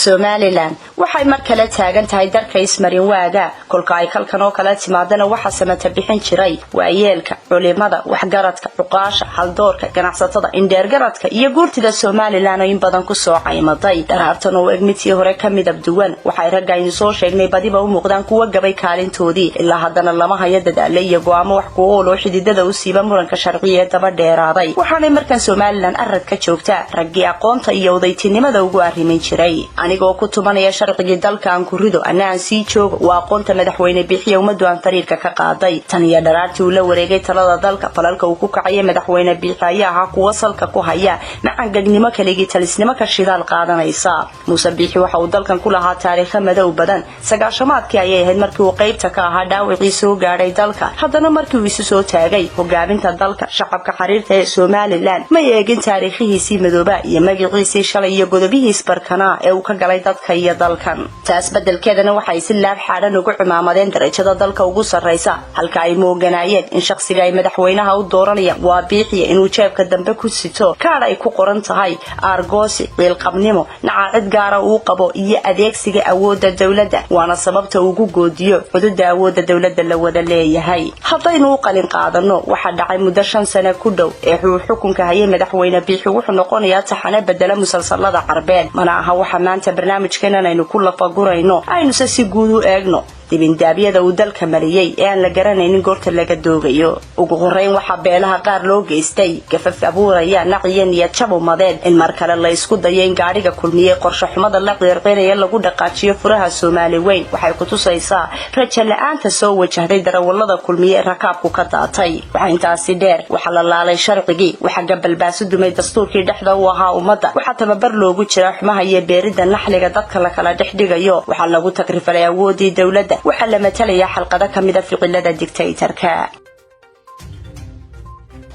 Somaliland waxay mar kale taagan tahay darka ismarin waaga kolka ay kalkan oo kala timaadana waxa samata bixin jiray waayeelka culimada waxgaradka uqaasha haldoorka ganacsatada indeergaradka iyo guurtida Somaliland oo in badan ku soo caymaday daraartan oo egmitii hore ka midab duwan waxay ragaynu soo sheegnay badiba u muuqdaan kuwa gabay kaalintoodii ilaa haddana lama hayo dadaal iyo go'aamo wax ku oo xididada u siiba muranka sharciyeed daba dheeraaday waxaanay markan Somaliland arad ka joogtaa ragii aqoonta iyo odaytinimada ugu arrimin jiray anigoo ku tumanaya sharciga dalka aan ku rido anaan sii joogo waa aqoonta madaxweyne bixiye umadu aan fariirka ka qaaday tan iyo dharaartii uu la wareegay talada dalka falalka uu ku kacay madaxweyne bixiye aha kuwa salka ku haya macangagnimo kaligi talisnimo ka shidaal qaadanaysa Muuse Bixi waxa uu dalkan ku lahaa taariikh madow badan sagaashamaadkii ayay ahayd markii uu qaybta ka ahaa dhaawacii soo gaaray dalka haddana markii uu isu soo taagay hogaaminta dalka shacabka xariirta ee Somaliland ma eegin taariikhihiisii madooba iyo magaciisii shalay iyo godobihiis barkana ee uu ka galay dadka iyo dalkan taas bedelkeedana waxay si laab xaaran ugu cimaamadeen darajada dalka ugu sareysa halka ay mooganaayeen in shakhsiga ay madaxweynaha u dooranayaan waa Biixi inuu jeebka dambe ku sito kaar ay ku qoran tahay argoosi ciilqabnimo nacaad gaar ah uu qabo iyo adeegsiga awoodda dawladda waana sababta ugu goodiyo xuduudda awoodda dawladda la wada leeyahay haddaynu u qalin qaadano waxa dhacay muddo 5 sano ku dhow ee xukunka hayay madaxweyne Biixi wuxuu noqonayaa taxane bedela musalsalada Carbeed mana aha waxa maanta barnaamijkeena aynu ku lafagurayno aynu si guud u eegno dibindaabiyada uu dalka mariyay ee aan la garanaynin goorta laga doogayo ugu horeyn waxa beelaha qaar loo geystay gafaf abuuraya naciyan iyo jabumadeed in mar kale la isku dayo in gaariga kulmiyay qorshe xumada la qeyrqeynaya lagu dhaqaajiyo furaha Soomaaliweyn waxay ku tusaysaa rajo la'aanta soo wajahday darawallada kulmiyay rakaabku ka daatay waxa intaasi dheer waxa la laalay sharcigii waxa gabalbaasu dumay dastuurkii dhexda u ahaa ummadda waxa tababar loogu jira xumaha iyo beerida naxliga dadka la kala dhexdhigayo waxa lagu takrifalay awoodii dawladda waxa la matalaya xalqada kamida ficilada dictatorka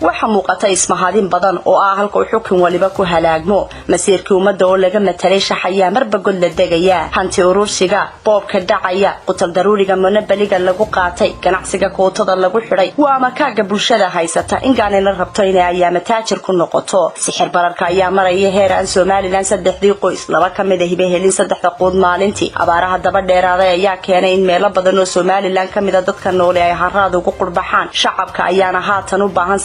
waxa muuqata ismahadin badan oo ah halka uu xukun waliba ku halaagmo masiirkii umada oo laga matalay shaxaya marba god la degaya hanti urursiga boobka dhacaya qutal daruuriga monoboliga lagu qaatay ganacsiga kootada lagu xiray waa makaaga bulshada haysata in gaani la rabto inay ayaama taajir ku noqoto sixir bararka ayaa maraya heer aan Somaliland saddexdii qoys laba kamid ah hibe helin saddexda qood maalintii abaaraha daba dheeraaday ayaa keenay in meelo badan oo Somaliland kamid ah dadka nool ay haraad ugu qurbaxaan shacabka ayaana haatan u baahan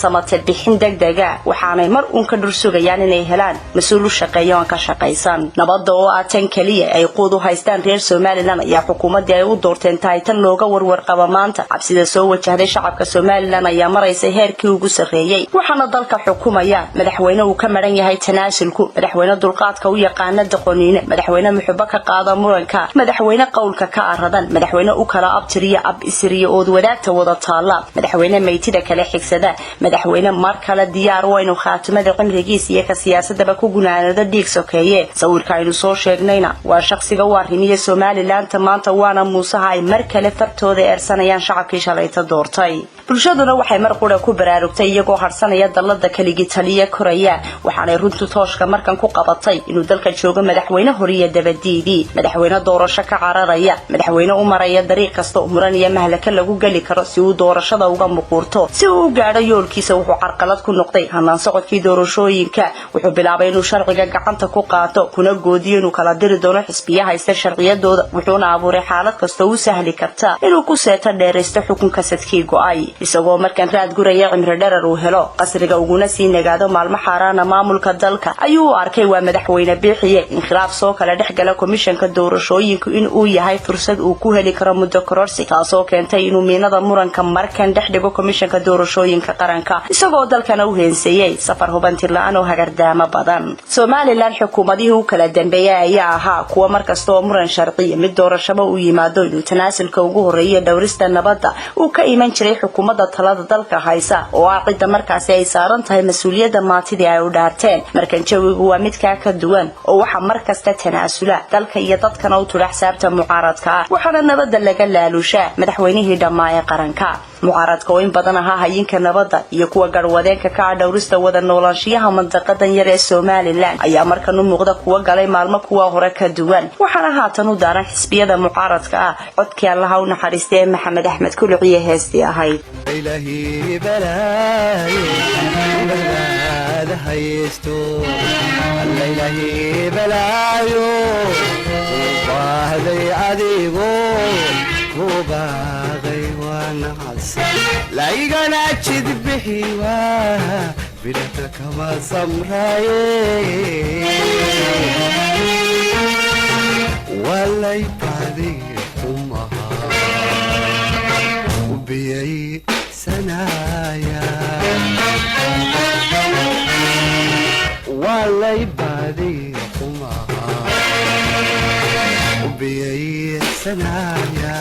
bixin degdega waxaanay mar uun ka dhursugayaan inay helaan mas'uul u shaqeeyo aan ka shaqaysan nabadda oo aatan kaliya ay qood u haystaan reer Somaliland ayaa xukuumadda ay u doorteen tahay tan looga warwar qaba maanta cabsida soo wajahday shacabka Somaliland ayaa maraysa heerkii ugu sareeyay waxaana dalka xukuumaya madaxweyne uu ka maran yahay tanaasulku madaxweyne dulqaadka u yaqaan daqoniine madaxweyne muxubba ka qaada muranka madaxweyne qowlka ka aradan madaxweyne u kala abtiriya ab isriyo oo wadaagta wada taala madaxweyne meeytida kale xigsada madaxweyne mar kale diyaar waa inuu khaatimada cimrigiisa iyo ka siyaasadaba ku gunaanada dhiig sokeeye sawirka aynu soo sheegnayna waa shakhsiga u arrimiye Somaliland maanta waana Muuse ay mar kale fartooda eersanayaan shacabkii shalayta doortay bulshaduna waxay mar qura ku baraarugtay iyagoo harsanaya dalada kaligi taliye koraya waxaanay runtu tooshka markan ku qabatay inuu dalka joogo madaxweyne horiye dabadiidii madaxweyne doorasho ka cararaya madaxweyne u maraya dariiq kasta muran iyo mahlaka lagu gali karo si uu doorashada uga muquurto si uu gaadho yoolkiisa wuxuu carqalad ku noqday hanaan socodkii doorashooyinka wuxuu bilaabay inuu sharciga gacanta ku qaato kuna goodiyo inuu kala diri doono xisbiyaha haysta sharciyadooda wuxuuna abuuray xaalad kasta oo sahli karta inuu ku seeto dheeraysto xukunka sadkii go'ay isagoo markan raad guraya cimri dherer uu helo qasriga uguna sii nagaado maalmo xaaraana maamulka dalka ayuu arkay waa madaxweyne Biixi in khilaaf soo kala dhexgala komishanka doorashooyinka in uu yahay fursad uu ku heli karo muddo kororsi taasoo keentay inuu miinada muranka markan dhexdhigo komishanka doorashooyinka qaranka isagoo dalkana u heenseeyay safar hubanti la'aan oo hagardaama badan Somaliland xukuumadii uu kala dambeeyay ayaa ahaa kuwa markasta oo muran sharci mid doorashada u yimaado inuu tanaasulka ugu horeeyay dhawrista nabadda uu ka iman jiray xukuumadda talada dalka haysa oo cidda markaasi ay saaran tahay mas'uuliyadda maatidii ay u dhaarteen markan jawigu waa mid ka duwan oo waxa markasta tanaasula dalka iyo dadkana u tula xisaabta mucaaradka waxaana nabadda laga laalushaa madaxweynihii dhammaaya qaranka mucaaradka oo in badan aha hayinka nabadda iyo kuwa garwadeenka ka dhawrista wada noolaanshiyaha mandaqadan yar ee Somaliland ayaa markan u muuqda kuwa galay maalmo kuwa hore ka duwan waxaana haatan u daaran xisbiyada mucaaradka codkii Allah u naxariistay Maxamed Axmed Kuluciye heestii ahayd ilaahi balaayo haysto ilaahi balaayo baaday adigoo ku baaqay waana cabsan laygana jidbixi waa bilata kama samraaye walay baaday umaha ubiyay sanaya walay baaday umaha ubiyay sanaya